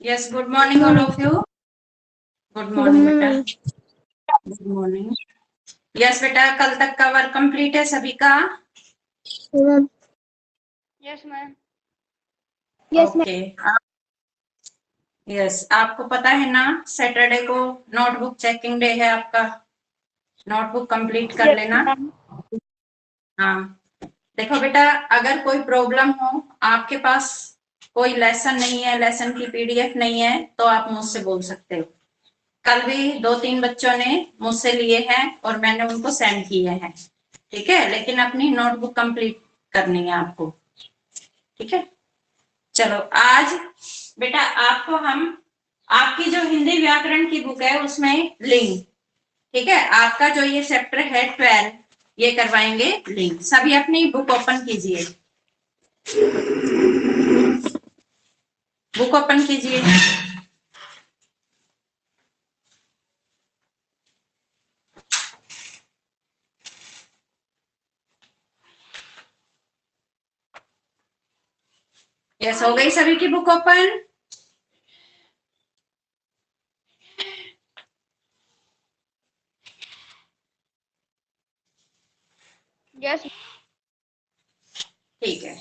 Yes, good morning all of you. Good morning बेटा. Good morning. Yes बेटा, कल तक का वर्क कंप्लीट है सभी का? Yes, ma'am. ओके. यस, आपको पता है ना सैटरडे को नोटबुक चेकिंग डे है आपका. नोटबुक कंप्लीट कर लेना. हाँ, देखो बेटा, अगर कोई प्रॉब्लम हो, आपके पास कोई लेसन नहीं है, लेसन की पीडीएफ नहीं है, तो आप मुझसे बोल सकते हो. कल भी 2-3 बच्चों ने मुझसे लिए हैं और मैंने उनको सेंड किए हैं. ठीक है, लेकिन अपनी नोटबुक कंप्लीट करनी है आपको. ठीक है, चलो आज बेटा आपको हम आपकी जो हिंदी व्याकरण की बुक है उसमें लिंग, ठीक है, आपका जो ये चैप्टर है 12 ये करवाएंगे लिंग. सभी अपनी बुक ओपन कीजिए. बुक ओपन कीजिए. यस, हो गई सभी की बुक ओपन? Yes. ठीक है.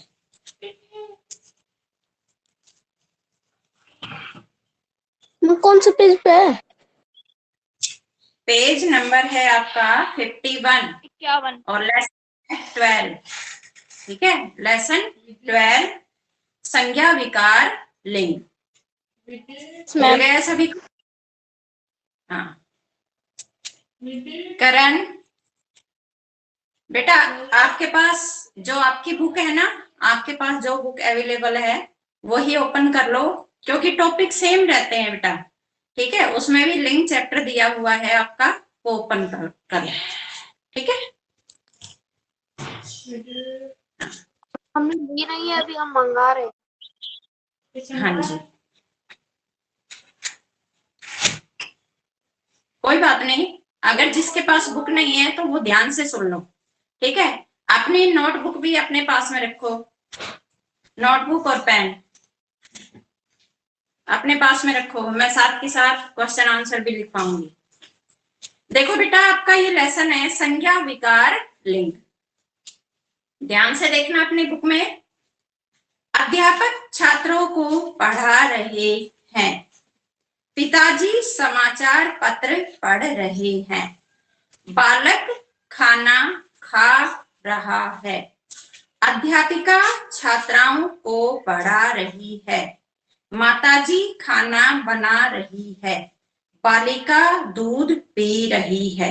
कौन से पेज पे है? पेज नंबर है आपका 51 51. और लेसन 12. ठीक है, लेसन 12 संज्ञा विकार लिंग. मिल गया सभी को? हाँ. करण बेटा, आपके पास जो आपकी बुक है ना, आपके पास जो बुक अवेलेबल है वही ओपन कर लो, क्योंकि टॉपिक सेम रहते हैं बेटा. ठीक है, उसमें भी लिंक चैप्टर दिया हुआ है आपका, वो ओपन कर लो. ठीक है, हमने ली नहीं है, अभी हम मंगा रहे हैं. हाँ जी, कोई बात नहीं. अगर जिसके पास बुक नहीं है तो वो ध्यान से सुन लो. ठीक है, अपनी नोटबुक भी अपने पास में रखो. नोटबुक और पेन अपने पास में रखो. मैं साथ के साथ क्वेश्चन आंसर भी लिख पाऊंगी. देखो बेटा, आपका ये लेसन है संज्ञा विकार लिंग. ध्यान से देखना अपनी बुक में. अध्यापक छात्रों को पढ़ा रहे हैं. पिताजी समाचार पत्र पढ़ रहे हैं. बालक खाना खा रहा है. अध्यापिका छात्राओं को पढ़ा रही है. माताजी खाना बना रही है. बालिका दूध पी रही है.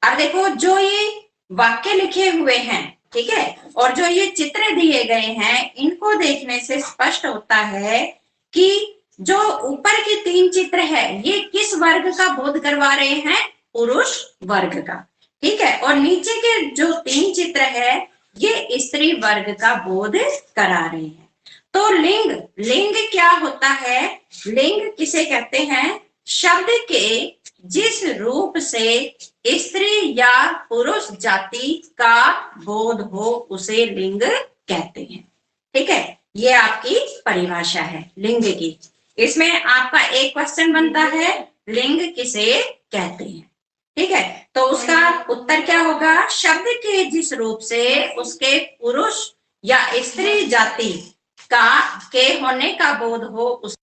अब देखो, जो ये वाक्य लिखे हुए हैं, ठीक है, और जो ये चित्र दिए गए हैं, इनको देखने से स्पष्ट होता है कि जो ऊपर के 3 चित्र है ये किस वर्ग का बोध करवा रहे हैं? पुरुष वर्ग का. ठीक है, और नीचे के जो 3 चित्र है ये स्त्री वर्ग का बोध करा रहे हैं. तो लिंग, लिंग क्या होता है? लिंग किसे कहते हैं? शब्द के जिस रूप से स्त्री या पुरुष जाति का बोध हो उसे लिंग कहते हैं. ठीक है, ये आपकी परिभाषा है लिंग की. इसमें आपका एक क्वेश्चन बनता है, लिंग किसे कहते हैं. ठीक है, तो उसका उत्तर क्या होगा? शब्द के जिस रूप से उसके पुरुष या स्त्री जाति का के होने का बोध हो उस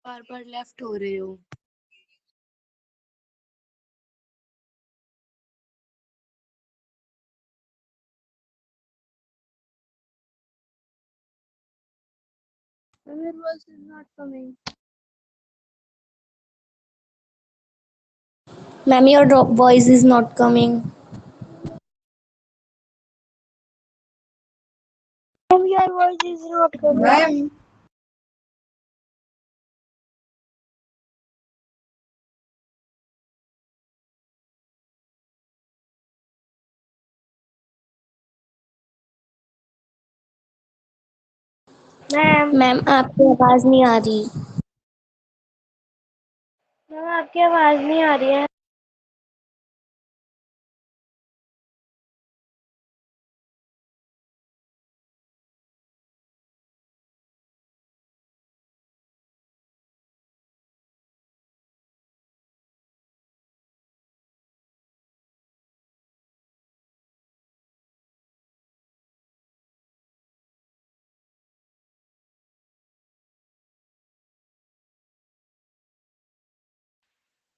बार बार लेफ्ट हो रहे हो. Your voice is not coming. Ma'am, your voice is not coming. Ma'am, your voice is not coming. Ma'am आपकी आवाज नहीं आ रही. मैम आपकी आवाज नहीं आ रही है.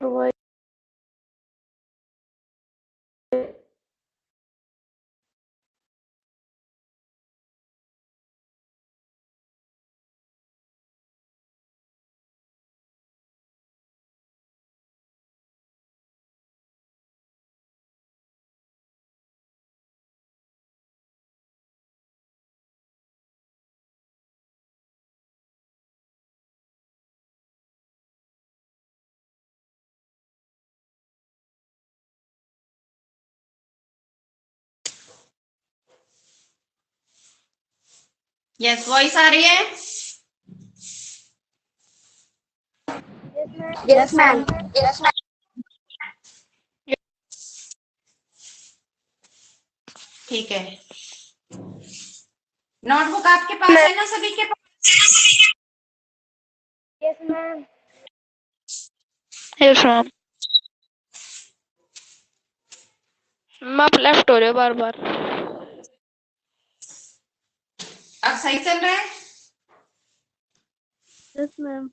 वही यस, वॉइस आ रही है? Yes ma'am. ठीक है, नोटबुक आपके पास है ना सभी के पास? Yes ma'am. Yes ma'am. आप लेफ्ट हो रहे हो बार बार। अब सही चल रहा है? Yes ma'am.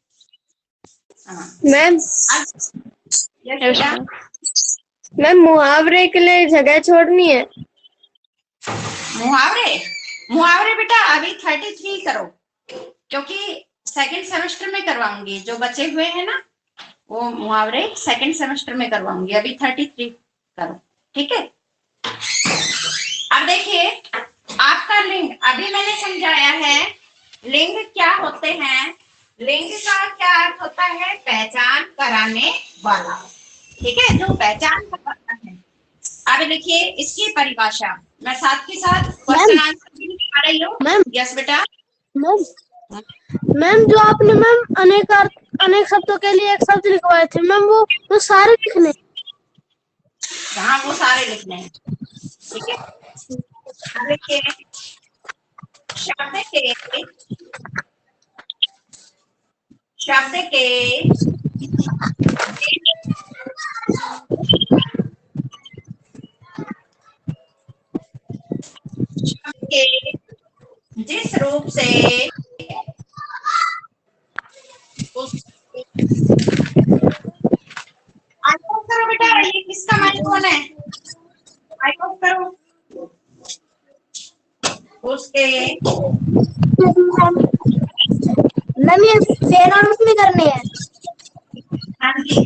हाँ, मैम यस यस बेटा। मैम। मैम मुहावरे के लिए जगह छोड़नी है। मुहावरे, मुहावरे बेटा अभी 33 करो, क्योंकि सेकंड सेमेस्टर में करवाऊंगी। जो बचे हुए हैं ना वो मुहावरे सेकंड सेमेस्टर में करवाऊंगी। अभी 33 करो, ठीक है? अब देखिए, आपका लिंग अभी मैंने समझाया है। लिंग क्या होते हैं? लिंग का क्या अर्थ होता है? पहचान कराने वाला, ठीक है, जो पहचान कराता है। अब देखिए इसकी परिभाषा मैं साथ के साथ क्वेश्चन आंसर भी लिखा रही हूँ। मैम यस बेटा। मैम मैम जो आपने मैम अनेक शब्दों के लिए एक शब्द लिखवाए थे मैम, वो सारे लिखने। हाँ, वो सारे लिखने हैं, ठीक है? अब देखिए, शब्द के शब्द के शब्द के जिस रूप से उस माइक ऑफ करो बेटा, ये किसका माइक ऑन है? माइक ऑफ करो। उसके मैम ये फैन ऑन भी करनी है। हाँ जी,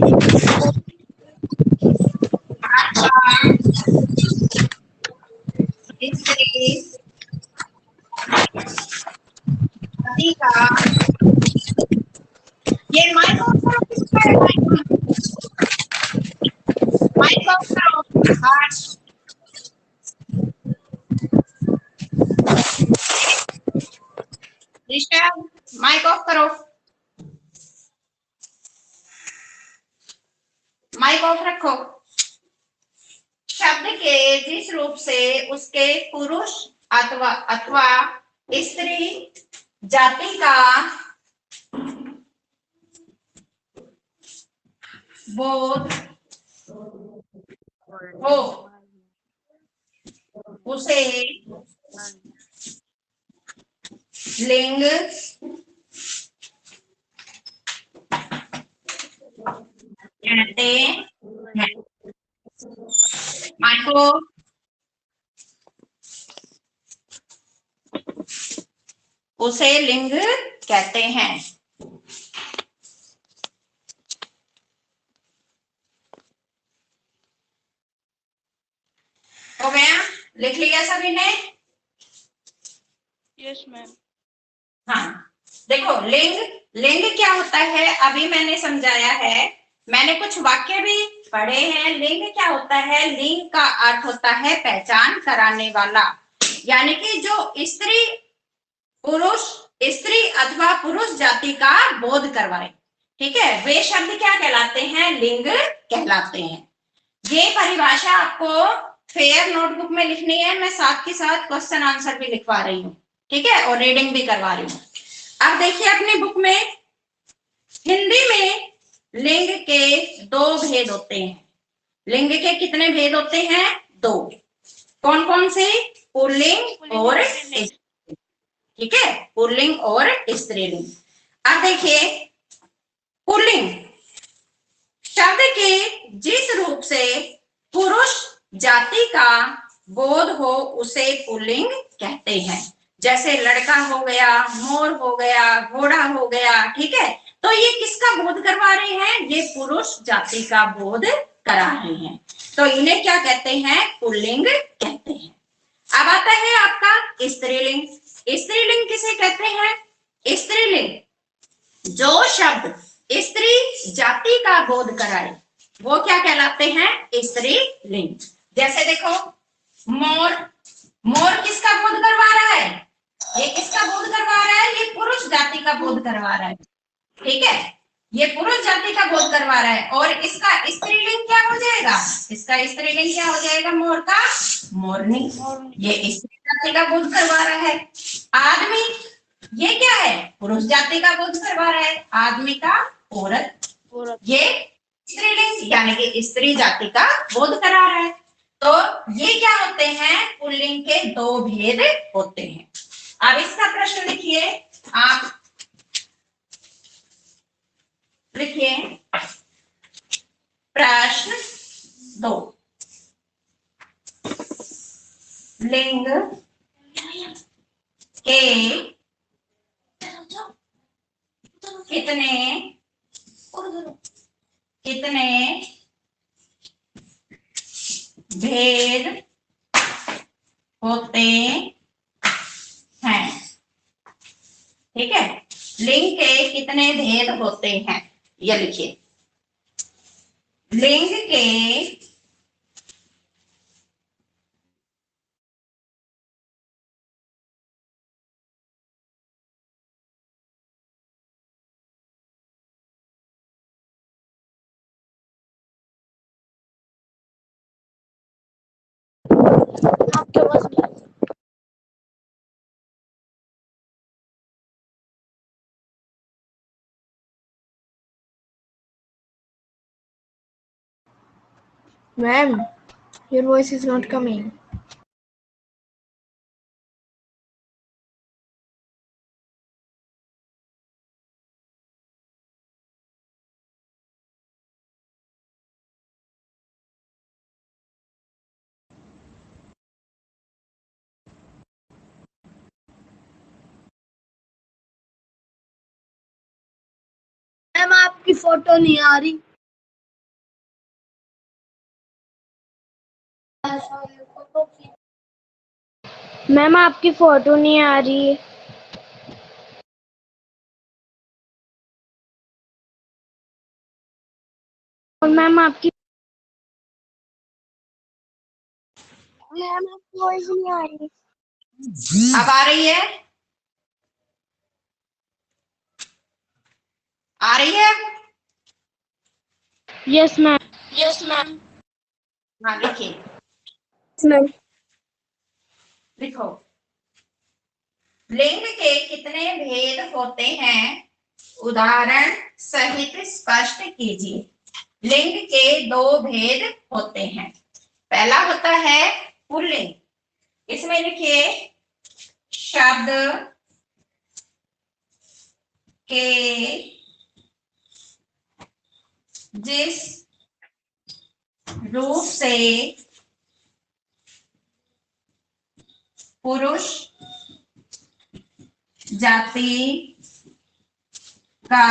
आपका स्त्री पति का, ये माइक ऑफ करो, किसका है माइक ऑफ करो। हाँ, ऋषभ माइक ऑफ करो, माइक ऑफ रखो। शब्द के जिस रूप से उसके पुरुष अथवा अथवा स्त्री जाति का बोध हो उसे लिंग कहते हैं। माइको, उसे लिंग कहते हैं। हो गया? लिख लिया सभी ने? Yes ma'am. हाँ, देखो लिंग, लिंग क्या होता है अभी मैंने समझाया है। मैंने कुछ वाक्य भी पढ़े हैं। लिंग क्या होता है? लिंग का अर्थ होता है पहचान कराने वाला, यानी कि जो स्त्री पुरुष, स्त्री अथवा पुरुष जाति का बोध करवाए, ठीक है, वे शब्द क्या कहलाते हैं? लिंग कहलाते हैं। ये परिभाषा आपको फेयर नोटबुक में लिखनी है। मैं साथ के साथ क्वेश्चन आंसर भी लिखवा रही हूँ, ठीक है, और रीडिंग भी करवा रही हूँ। अब देखिए अपनी बुक में हिंदी में लिंग के दो भेद होते हैं। लिंग के कितने भेद होते हैं? दो। कौन कौन से? पुल्लिंग और स्त्रीलिंग, ठीक है, पुल्लिंग और स्त्रीलिंग। अब देखिए पुल्लिंग, शब्द के जिस रूप से पुरुष जाति का बोध हो उसे पुल्लिंग कहते हैं। जैसे लड़का हो गया, मोर हो गया, घोड़ा हो गया, ठीक है। तो ये किसका बोध करवा रहे हैं? ये पुरुष जाति का बोध करा रहे हैं, तो इन्हें क्या कहते हैं? पुल्लिंग कहते हैं। अब आता है आपका स्त्रीलिंग। स्त्रीलिंग किसे कहते हैं? स्त्रीलिंग जो शब्द स्त्री जाति का बोध कराए वो क्या कहलाते हैं? स्त्रीलिंग। जैसे देखो मोर, मोर किसका बोध करवा रहा है? ये किसका बोध करवा रहा है? ये पुरुष जाति का बोध करवा रहा है, ठीक है। ये पुरुष जाति का बोध करवा रहा है, और इसका स्त्रीलिंग क्या हो जाएगा? इसका स्त्रीलिंग क्या हो जाएगा? मोर का मोरनी। ये स्त्री जाति का बोध करवा रहा है। आदमी, ये क्या है? पुरुष जाति का बोध करवा रहा है। आदमी का औरत, ये स्त्रीलिंग यानी कि स्त्री जाति का बोध करा रहा है। तो ये क्या होते हैं? पुल्लिंग के दो भेद होते हैं। अब इसका प्रश्न लिखिए, आप लिखिए प्रश्न 2। लिंग के कितने भेद होते हैं? ठीक है, लिंग के कितने भेद होते हैं ये लिखिए। लिंग के आपके पास Ma'am, your voice is not coming. Ma'am आपकी फोटो नहीं आ रही। मैम आपकी फोटो नहीं आ रही है। और मैम आपकी वॉइस नहीं आ रही। अब आ रही है? आ रही है? Yes ma'am. Yes ma'am. हाँ लिखिए, मैम, लिखो। लिंग के कितने भेद होते हैं? उदाहरण सहित स्पष्ट कीजिए। लिंग के दो भेद होते हैं। पहला होता है पुल्लिंग, इसमें लिखिए शब्द के जिस रूप से पुरुष जाति का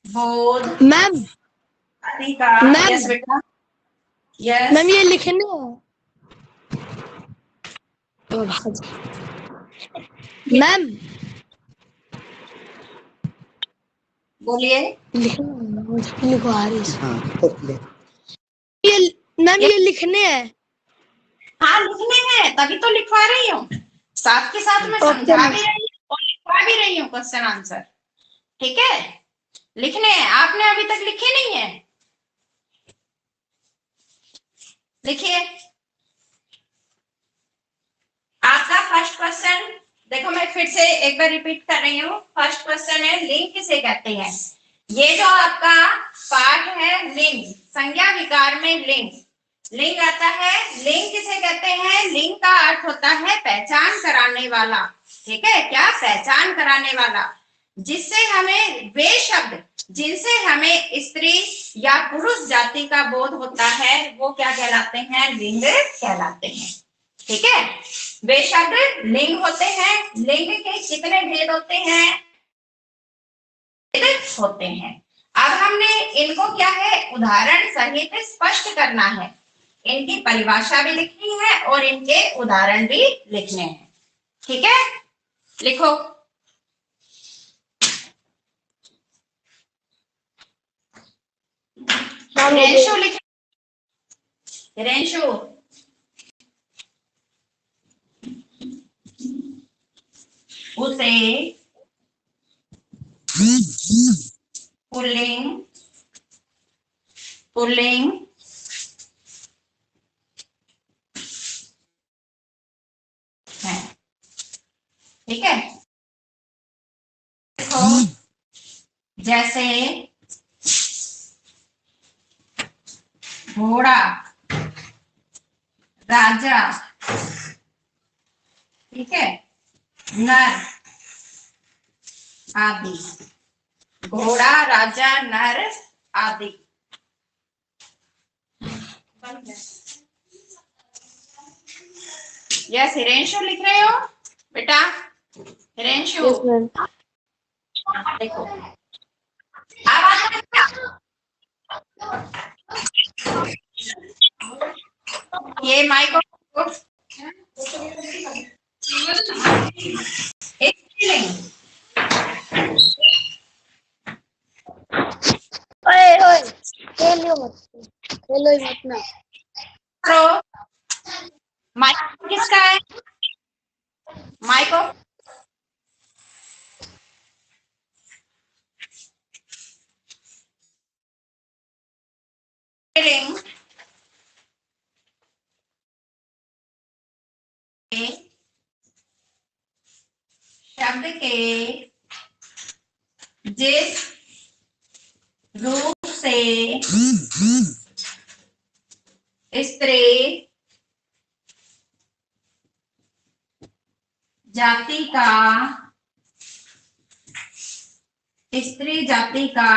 बोध मैम जाति का मैम। यस बेटा, यस मैम ये लिखने मैम बोलिए। लिखवा रही ये मैम ये लिखने हैं। हाँ लिखने हैं, तभी तो लिखवा रही हूँ, साथ के साथ मैं समझा भी रही हूँ और लिखवा भी रही हूँ क्वेश्चन आंसर, ठीक है। लिखने हैं, आपने अभी तक लिखे नहीं है, लिखिए। आपका फर्स्ट क्वेश्चन देखो, मैं फिर से एक बार रिपीट कर रही हूँ। फर्स्ट क्वेश्चन है लिंग किसे कहते हैं। ये जो आपका पाठ है लिंग, संज्ञा विकार में लिंग, लिंग आता है। लिंग किसे कहते हैं? लिंग का अर्थ होता है पहचान कराने वाला, ठीक है। क्या? पहचान कराने वाला, जिससे हमें वे शब्द जिनसे हमें स्त्री या पुरुष जाति का बोध होता है वो क्या कहलाते हैं? लिंग कहलाते हैं। ठीक है, बेशक लिंग होते हैं, लिंग के कितने भेद होते हैं? होते हैं। अब हमने इनको क्या है, उदाहरण सहित स्पष्ट करना है। इनकी परिभाषा भी लिखनी है और इनके उदाहरण भी लिखने हैं। ठीक है, लिखो। रेंशु लिख, रेंशु उसे पुल्लिंग पुल्लिंग है। ठीक है, देखो जैसे घोड़ा, राजा, ठीक है, नर आदि। घोड़ा, राजा, नर आदि। यस, हिरेंशु लिख रहे हो बेटा? हिरेंशु, यस मैम। देखो आवाज ये माइक ओए ओए, खेलो ही मत ना। माइक किसका है? माइक शब्द के जिस रूप से स्त्री जाति का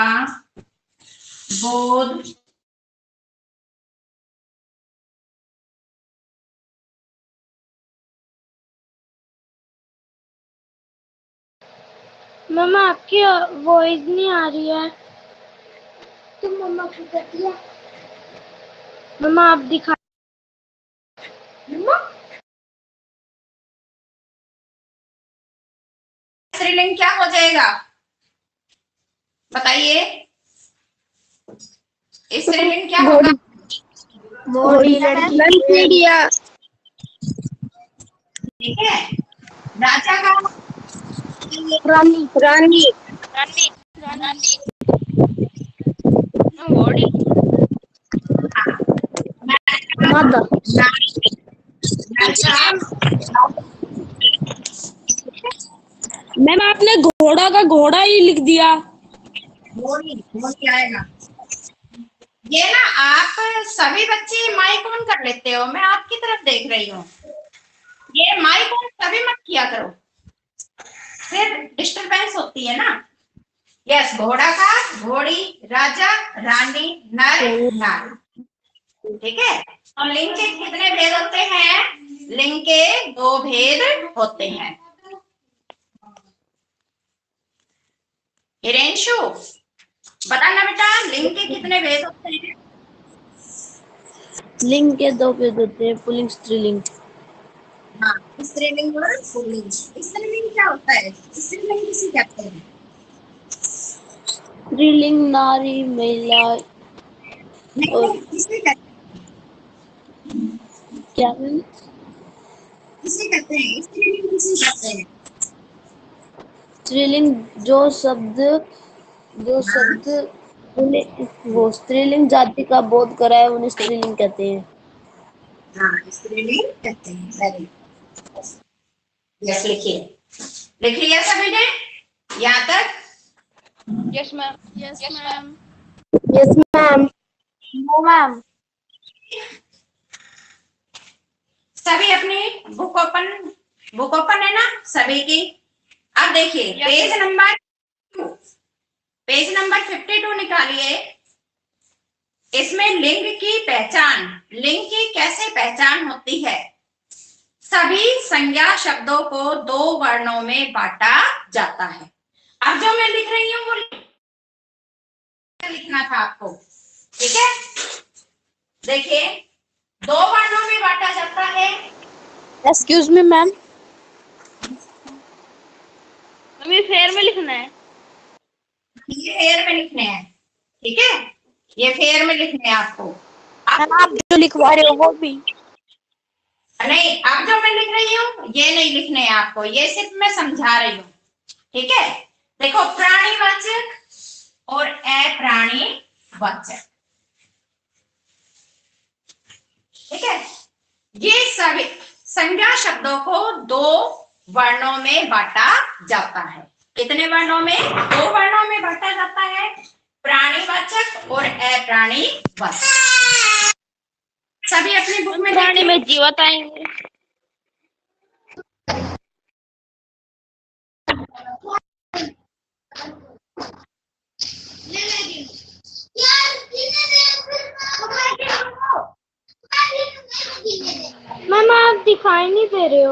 बोध मम्मा आपकी वॉइस नहीं आ रही है। तुम मम्मा को कर दिया। मम्मा आप दिखा। स्त्रीलिंग क्या हो जाएगा बताइए? स्त्रीलिंग क्या होगा? बॉडी लड़की। ठीक है, राजा का रानी रानी मादा। मैम आपने घोड़ा का घोड़ा ही लिख दिया। घोड़ी आएगा। ये ना आप सभी बच्चे माइक ऑन कर लेते हो, मैं आपकी तरफ देख रही हूँ। ये माइक ऑन सभी मत किया करो, फिर डिस्टरबेंस होती है ना। यस, घोड़ा का घोड़ी, राजा, रानी, नर, नार। ठीक है, और लिंग के कितने भेद होते हैं? लिंग के 2 भेद होते हैं। हिरेंशु बताना बेटा, लिंग के कितने भेद होते हैं? लिंग के 2 भेद होते हैं, पुल्लिंग स्त्रीलिंग। हाँ, स्त्रीलिंग और पुल्लिंग। स्त्रीलिंग क्या होता है? स्त्रीलिंग किसे कहते हैं? स्त्रीलिंग नारी, महिला और किसे कहते क्या हैं? किसे कहते हैं? स्त्रीलिंग किसे कहते हैं? स्त्रीलिंग जो शब्द वो स्त्रीलिंग जाति का बोध कराए उन्हें स्त्रीलिंग कहते हैं। हाँ, स्त्रीलिंग कहते हैं। वेरी यस, लिखिए। लिख लिया सभी ने यहाँ तक? Yes ma'am. Yes ma'am. Yes ma'am. No ma'am. सभी अपनी बुक ओपन है ना सभी की? अब देखिए पेज नंबर 2। पेज नंबर 52 निकालिए। इसमें लिंग की पहचान, लिंग की कैसे पहचान होती है? सभी संज्ञा शब्दों को दो वर्णों में बांटा जाता है। अब जो मैं लिख रही हूँ वो लिखना था आपको, ठीक है? देखिए, दो वर्णों में बांटा जाता है। एक्सक्यूज मी मैम, अभी फेयर में लिखना है। ये फेयर में लिखने हैं, ठीक है? ये फेयर में लिखने हैं आपको। मैम आप जो लिखवा रहे हो वो भी? नहीं, अब जो मैं लिख रही हूँ ये नहीं लिखने हैं आपको, ये सिर्फ मैं समझा रही हूँ, ठीक है? देखो, प्राणीवाचक और अप्राणीवाचक, ठीक है? ये सभी संज्ञा शब्दों को दो वर्णों में बांटा जाता है। कितने वर्णों में? दो वर्णों में बांटा जाता है, प्राणीवाचक और अप्राणीवाचक। सभी अपनी बुक में प्राणी में जीवत आएंगे। मैम आप दिखाई नहीं दे रहे हो।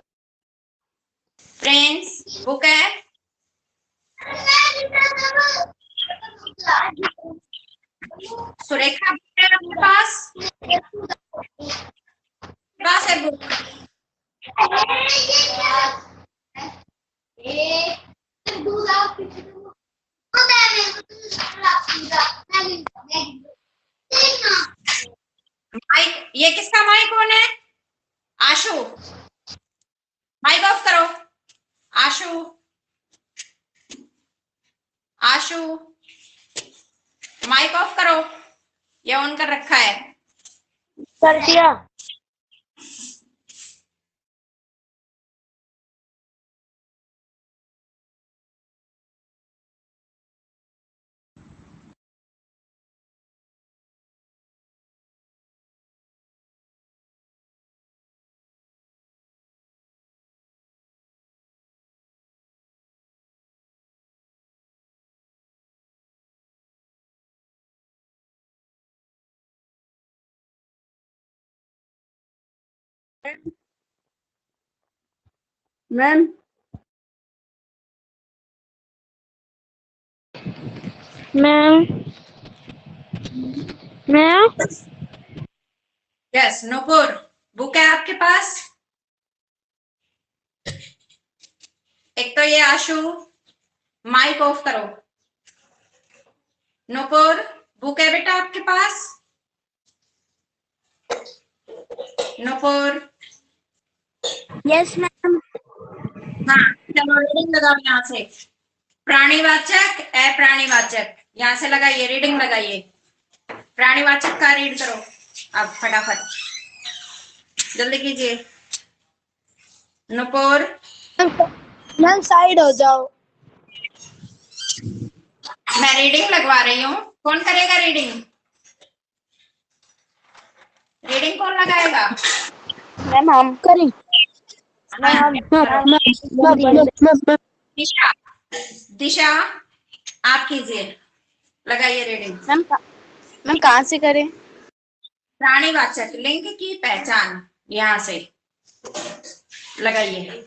फ्रेंड्स, बुक है, सुरेखा बुक है आपके पास? पास है बुक? माइक, ये किसका माइक ऑन है? आशु, माइक ऑफ करो। आशु, आशु, माइक ऑफ करो, ये ऑन कर रखा है। कर दिया। Ma'am ma'am ma'am yes, Nupur, book है आपके पास? एक तो ये आशु, माइक ऑफ करो। नूपुर, बुक है बेटा आपके पास? Nupur, yes ma'am. हाँ, चलो रीडिंग लगाओ यहाँ से। प्राणीवाचक, अप्राणीवाचक, यहाँ से लगाइए, रीडिंग लगाइए। प्राणीवाचक का रीड करो अब फटाफट, जल्दी कीजिए। नूपुर, मैम साइड हो जाओ। मैं रीडिंग लगवा रही हूँ, कौन करेगा रीडिंग? रीडिंग कौन लगाएगा? मैम हम करें। दिशा, दिशा आप कीजिए, लगाइए रीडिंग। मैम कहाँ से करें? प्राणीवाचक लिंग की पहचान, यहाँ से लगाइए।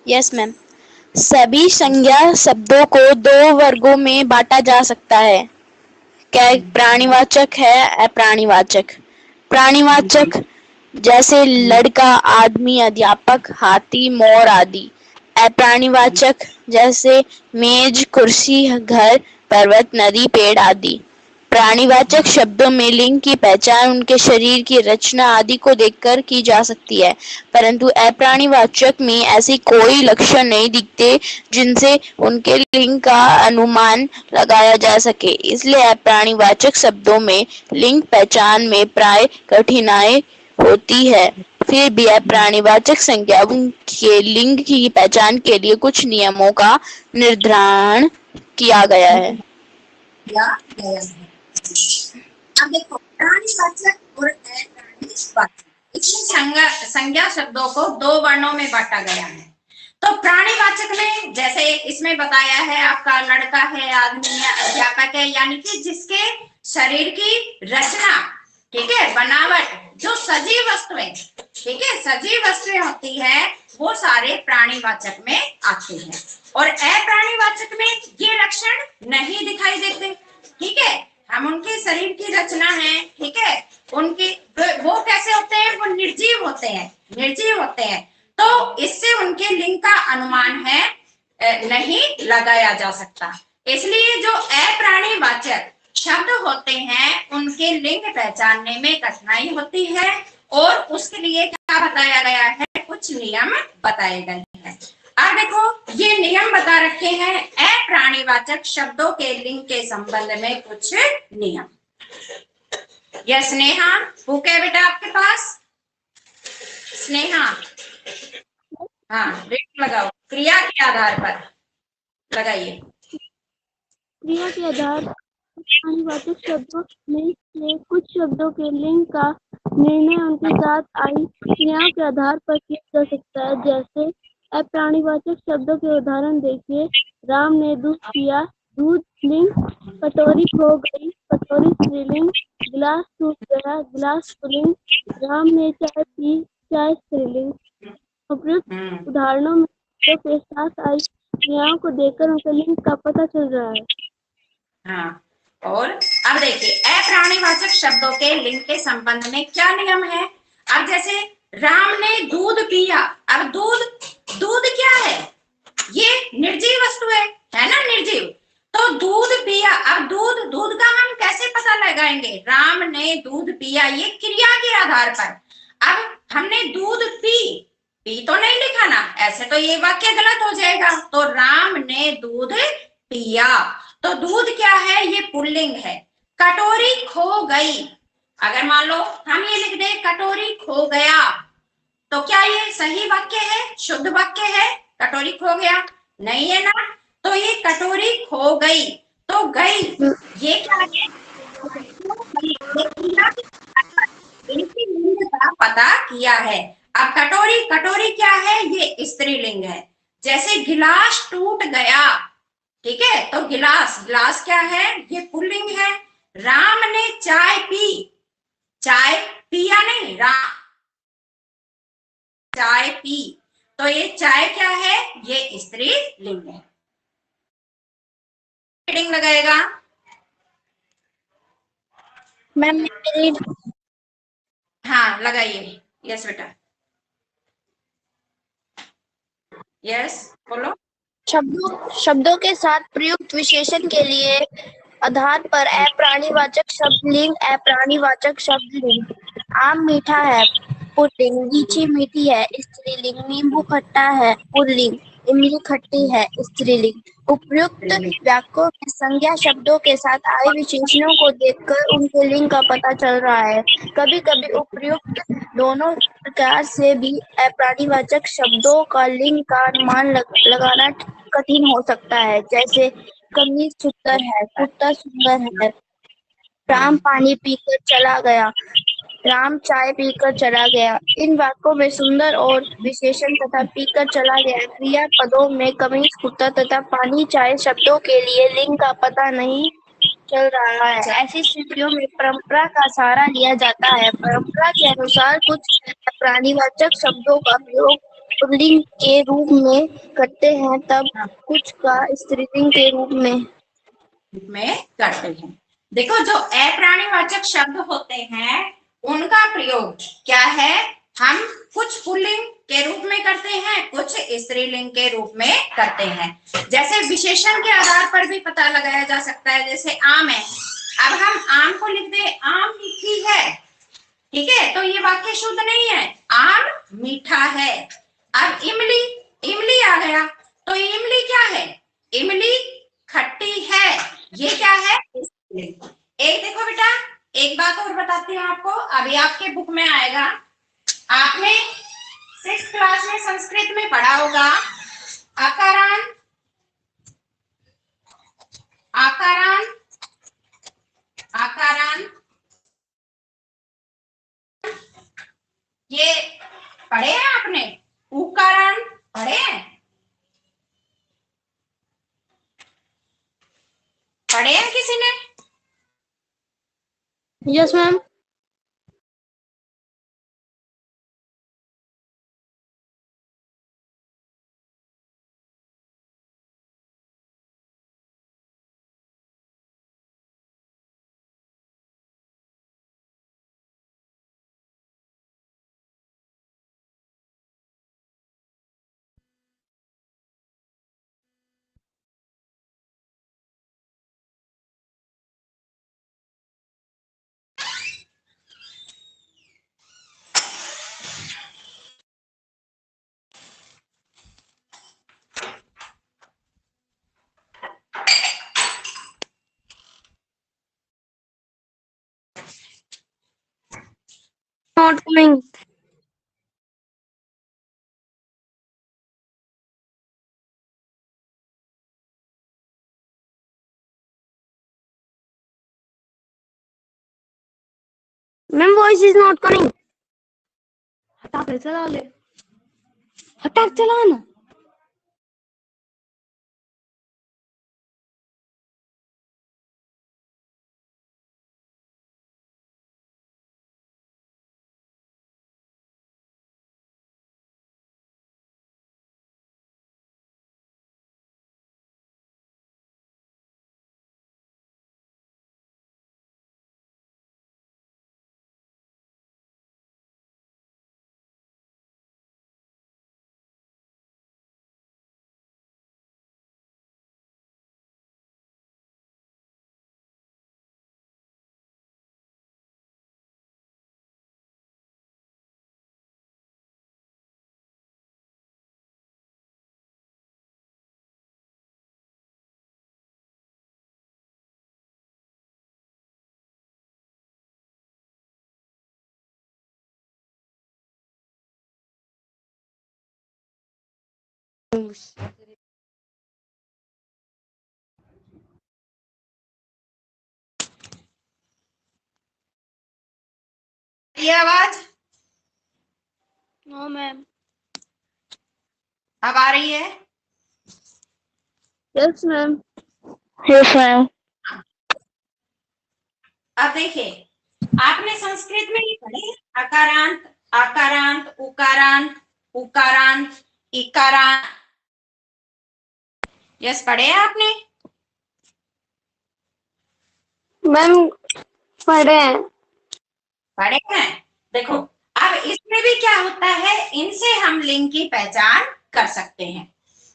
Yes ma'am. सभी संज्ञा शब्दों को दो वर्गों में बांटा जा सकता है। क्या प्राणीवाचक है, अप्राणीवाचक? प्राणीवाचक जैसे लड़का, आदमी, अध्यापक, हाथी, मोर आदि। अप्राणीवाचक जैसे मेज, कुर्सी, घर, पर्वत, नदी, पेड़ आदि। प्राणीवाचक शब्दों में लिंग की पहचान उनके शरीर की रचना आदि को देखकर की जा सकती है, परंतु अप्राणीवाचक में ऐसी कोई लक्षण नहीं दिखते जिनसे उनके लिंग का अनुमान लगाया जा सके। इसलिए अप्राणीवाचक शब्दों में लिंग पहचान में प्राय कठिनाई होती है। फिर भी अप्राणीवाचक संज्ञाओं के लिंग की पहचान के लिए कुछ नियमों का निर्धारण किया गया है। अब देखो, प्राणीवाचक और अप्राणीवाचक, इसमें संज्ञा शब्दों को दो वर्णों में बांटा गया है। तो प्राणीवाचक में जैसे इसमें बताया है आपका लड़का है, आदमी है, अध्यापक है, यानी कि जिसके शरीर की रचना, ठीक है, बनावट, जो सजीव वस्तुएं, ठीक है, सजीव वस्तुएं होती है, वो सारे प्राणीवाचक में आते हैं। और अप्राणीवाचक में ये लक्षण नहीं दिखाई देते, ठीक है। हम उनके शरीर की रचना है, ठीक है, उनकी वो कैसे होते हैं, वो निर्जीव होते हैं, निर्जीव होते हैं, तो इससे उनके लिंग का अनुमान है नहीं लगाया जा सकता। इसलिए जो अप्राणीवाचक शब्द होते हैं उनके लिंग पहचानने में कठिनाई होती है, और उसके लिए क्या बताया गया है, कुछ नियम बताए गए हैं। अब देखो ये नियम बता रखे हैं अप्राणीवाचक शब्दों के लिंग के संबंध में कुछ नियम। यह स्नेहा बुक है बेटा आपके पास, स्नेहा, हाँ रेट लगाओ, क्रिया के आधार पर लगाइए। क्रिया के आधार पर प्राणीवाचक शब्दों में से कुछ शब्दों के लिंग का निर्णय उनके साथ आई क्रियाओं के आधार पर किया जा सकता है। जैसे अप्राणीवाचक शब्दों के उदाहरण देखिए। राम ने दूध पिया, दूध लिंग, कटोरी खो गई, कटोरी स्त्रीलिंग, गिलास टूट गया, गिलास पुल्लिंग, राम ने चाय पी, चाय स्त्रीलिंग। उपयुक्त उदाहरणों में शब्दों के साथ आई क्रियाओं को देखकर उनके लिंग का पता चल रहा है। हाँ, और अब देखिए अप्राणीवाचक शब्दों के लिंग के संबंध में क्या नियम है। अब जैसे राम ने दूध पिया, अब दूध, दूध क्या है, ये निर्जीव वस्तु है ना, निर्जीव, तो दूध पिया। अब दूध, दूध का हम कैसे पता लगाएंगे, राम ने दूध पिया, ये क्रिया के आधार पर। अब हमने दूध पी, पी तो नहीं लिखा ना, ऐसे तो ये वाक्य गलत हो जाएगा। तो राम ने दूध पिया, तो दूध क्या है, ये पुल्लिंग है। कटोरी खो गई, अगर मान लो हम ये लिख दें कटोरी खो गया, तो क्या ये सही वाक्य है, शुद्ध वाक्य है, कटोरी खो गया, नहीं है ना। तो ये कटोरी खो गई, तो गई ये क्या है, इनकी लिंग का पता किया है। अब कटोरी, कटोरी क्या है, ये स्त्रीलिंग है। जैसे गिलास टूट गया, ठीक है, तो गिलास, गिलास क्या है, ये पुल्लिंग है। राम ने चाय पी, चाय पिया नहीं, राम चाय पी, तो ये चाय क्या है, ये स्त्रीलिंग है। रीडिंग लगाएगा मैम रीड। हाँ लगाइए, यस बेटा, यस बोलो। शब्दों के साथ प्रयुक्त विशेषण के लिए आधार पर अप्राणीवाचक शब्द लिंग, अप्राणीवाचक शब्द लिंग। आम मीठा है, पुल्लिंग। लीची मीठी है, स्त्रीलिंग। नींबू खट्टा है, पुल्लिंग। इमली खट्टी है, स्त्रीलिंग। उपयुक्त वाक्यों में संज्ञा शब्दों के साथ आए विशेषणों को देखकर उनके लिंग का पता चल रहा है। कभी कभी उपयुक्त दोनों प्रकार से भी अप्राणीवाचक शब्दों का लिंग का अनुमान लगाना कठिन हो सकता है। जैसे कमीज सुंदर है, कुत्ता सुंदर है, राम पानी पीकर चला गया, राम चाय पीकर चला गया। इन वाक्यों में सुंदर और विशेषण तथा पीकर चला गया क्रियापदों में कमीज, कुत्ता तथा पानी, चाय शब्दों के लिए लिंग का पता नहीं चल रहा है। ऐसी स्थितियों में परंपरा का सहारा लिया जाता है। परंपरा के अनुसार कुछ प्राणीवाचक शब्दों का प्रयोग पुल्लिंग के रूप में करते हैं, तब कुछ का स्त्रीलिंग के रूप में करते हैं। देखो जो अप्राणीवाचक शब्द होते हैं उनका प्रयोग क्या है, हम कुछ पुल्लिंग के रूप में करते हैं, कुछ स्त्रीलिंग के रूप में करते हैं। जैसे विशेषण के आधार पर भी पता लगाया जा सकता है, जैसे आम है, अब हम आम को लिख दे आम मीठी है, ठीक है, तो ये वाक्य शुद्ध नहीं है, आम मीठा है। अब इमली, इमली आ गया, तो इमली क्या है, इमली खट्टी है, ये क्या है, एक देखो बेटा, एक बात और बताती हूँ आपको, अभी आपके बुक में आएगा, आपने 6th क्लास में संस्कृत में पढ़ा होगा आकारान, आकारान, आकारान, ये पढ़े हैं आपने, उकारान पढ़े हैं, yes ma'am. Not coming. Ma'am, voice is not coming. हटा के चला ले, हटा के चला ना। ये आवाज नो मैम। अब आ रही है? Yes ma'am. Yes ma'am. अब देखिए, आपने संस्कृत में ये पढ़े अकारांत, आकारांत, उकारांत, उकारांत, इकारांत। यस, पढ़े हैं आपने? मैम पढ़े हैं। पढ़े हैं। देखो, अब इसमें भी क्या होता है, इनसे हम लिंग की पहचान कर सकते हैं।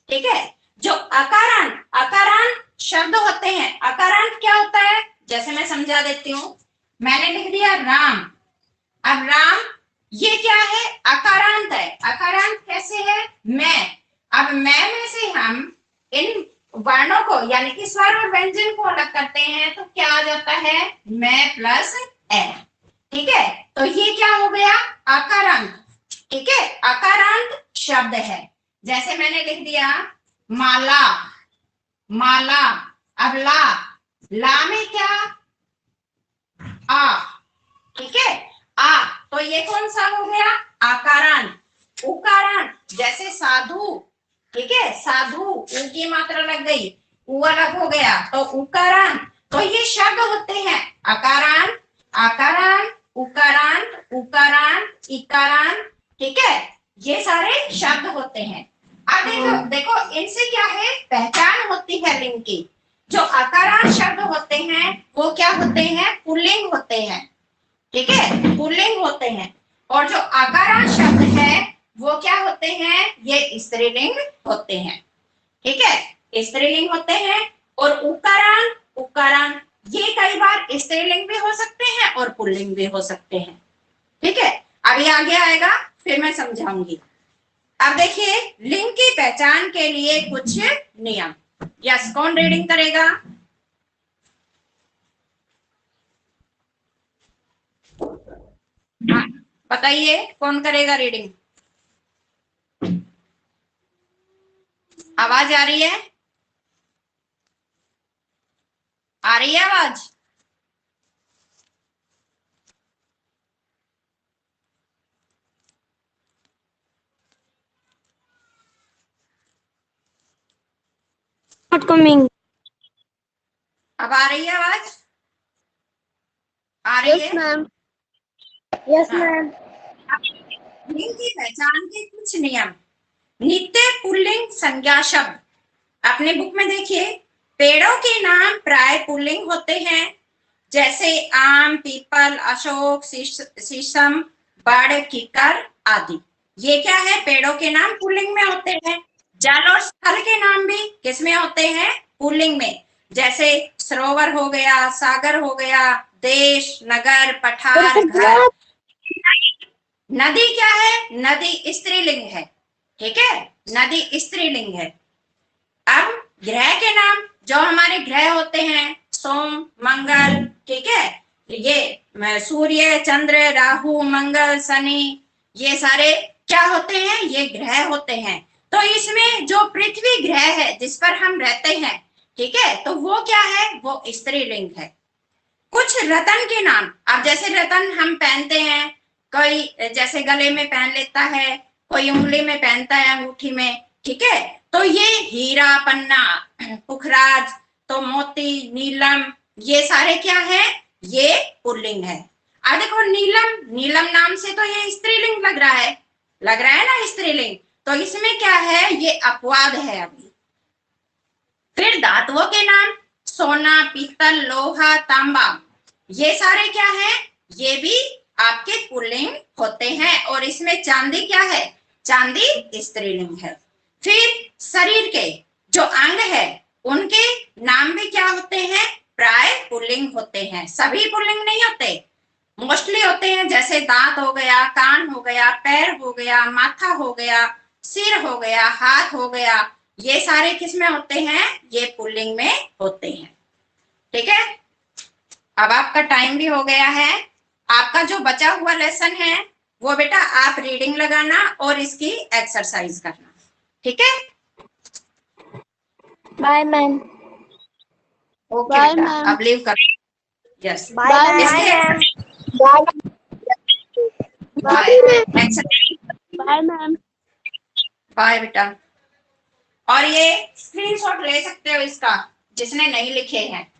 ठीक है, जो अकारांत अकारांत शब्द होते हैं, अकारांत क्या होता है, जैसे मैं समझा देती हूँ। मैंने लिख दिया राम। अब राम ये क्या है, अकारांत है। अकारांत कैसे है, मैं। अब मैं में से हम इन वर्णों को यानी कि स्वर और व्यंजन को अलग करते हैं तो क्या आ जाता है, मैं प्लस ए। ठीक है, तो ये क्या हो गया, अकारांत। ठीक है, अकारांत शब्द है। जैसे मैंने लिख दिया माला, माला। अब ला, ला में क्या, आ। ठीक है, आ, तो ये कौन सा हो गया, आकारांत। उकारांत जैसे साधु। ठीक है, साधु, ऊ की मात्रा लग गई, ऊ अलग हो गया तो उकारांत। तो ये शब्द होते हैं अकारांत, आकारांत, उकारांत, उकारांत, इकारांत। ठीक है, ये सारे शब्द होते हैं। अब देखो देखो, इनसे क्या है, पहचान होती है लिंग की। जो अकारांत शब्द होते हैं वो क्या होते हैं, पुल्लिंग होते हैं। ठीक है, पुल्लिंग होते हैं। और जो आकारांत शब्द है वो क्या होते हैं, ये स्त्रीलिंग होते हैं। ठीक है, स्त्रीलिंग होते हैं। और उकारांत, उकारांत ये कई बार स्त्रीलिंग भी हो सकते हैं और पुल्लिंग भी हो सकते हैं। ठीक है, अभी आगे आएगा फिर मैं समझाऊंगी। अब देखिए, लिंग की पहचान के लिए कुछ नियम। यस, कौन रीडिंग करेगा? हाँ, बताइए कौन करेगा रीडिंग? आवाज आ रही है? आ रही है आवाज? Not coming. अब आ रही है आवाज? आ बताइए। मैम। यस हाँ। मैम। लिंग की पहचान के कुछ नियम। नित्य पुल्लिंग संज्ञा शब्द, अपने बुक में देखिए, पेड़ों के नाम प्राय पुल्लिंग होते हैं, जैसे आम, पीपल, अशोक, शीशम, बड़, कीकर आदि। ये क्या है? पेड़ों के नाम पुल्लिंग में होते हैं। जल और स्थल के नाम भी किसमें होते हैं? पुल्लिंग में। जैसे सरोवर हो गया, सागर हो गया, देश, नगर, पठार, घर। नदी क्या है? नदी स्त्रीलिंग है, ठीक है, नदी स्त्रीलिंग है। अब ग्रह के नाम, जो हमारे ग्रह होते हैं, सोम, मंगल, ठीक है, ये सूर्य, चंद्र, राहु, मंगल, शनि, ये सारे क्या होते हैं? ये ग्रह होते हैं। तो इसमें जो पृथ्वी ग्रह है जिस पर हम रहते हैं, ठीक है, तो वो क्या है? वो स्त्रीलिंग है। कुछ रतन के नाम, अब जैसे रतन हम पहनते हैं, कोई जैसे गले में पहन लेता है, कोई उंगली में पहनता है, अंगूठी में, ठीक है, तो ये हीरा, पन्ना, पुखराज, तो मोती, नीलम, ये सारे क्या है? ये पुल्लिंग है। अब देखो नीलम, नीलम नाम से तो ये स्त्रीलिंग लग रहा है, लग रहा है ना स्त्रीलिंग, तो इसमें क्या है? ये अपवाद है अभी। फिर धातुओं के नाम, सोना, पीतल, लोहा, तांबा, ये सारे क्या है? ये भी आपके पुल्लिंग होते हैं। और इसमें चांदी क्या है? चांदी स्त्रीलिंग है। फिर शरीर के जो अंग है उनके नाम भी क्या होते हैं? प्राय पुल्लिंग होते हैं, सभी पुल्लिंग नहीं होते, मोस्टली होते हैं। जैसे दांत हो गया, कान हो गया, पैर हो गया, माथा हो गया, सिर हो गया, हाथ हो गया, ये सारे किस में होते हैं? ये पुल्लिंग में होते हैं, ठीक है। अब आपका टाइम भी हो गया है। आपका जो बचा हुआ लेसन है वो बेटा आप रीडिंग लगाना और इसकी एक्सरसाइज करना, ठीक है। Bye ma'am. ओके बाय बेटा, मैम। अब लीव कर। Yes, bye ma'am. Bye. Bye ma'am. Bye बेटा। और ये स्क्रीनशॉट ले सकते हो इसका, जिसने नहीं लिखे हैं।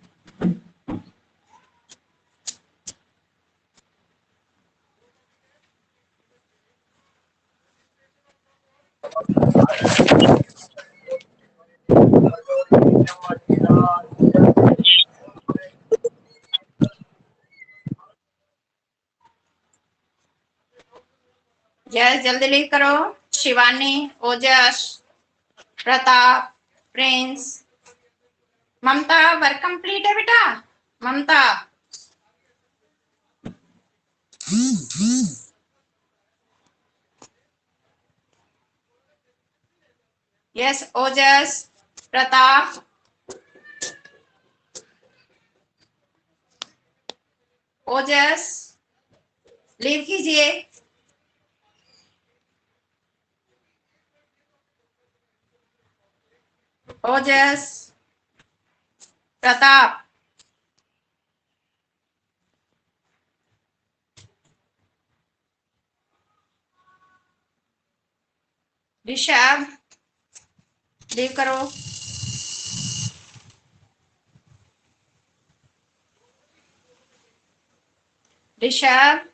यस, जल्दी लीव करो। शिवानी, ओजस, प्रताप, प्रिंस, ममता, वर्क कंप्लीट है बेटा। ममता, यस, ओजस, प्रताप, ओजस, लीव कीजिए। ओजस, प्रताप, ऋषभ, लीव करो। ऋषभ,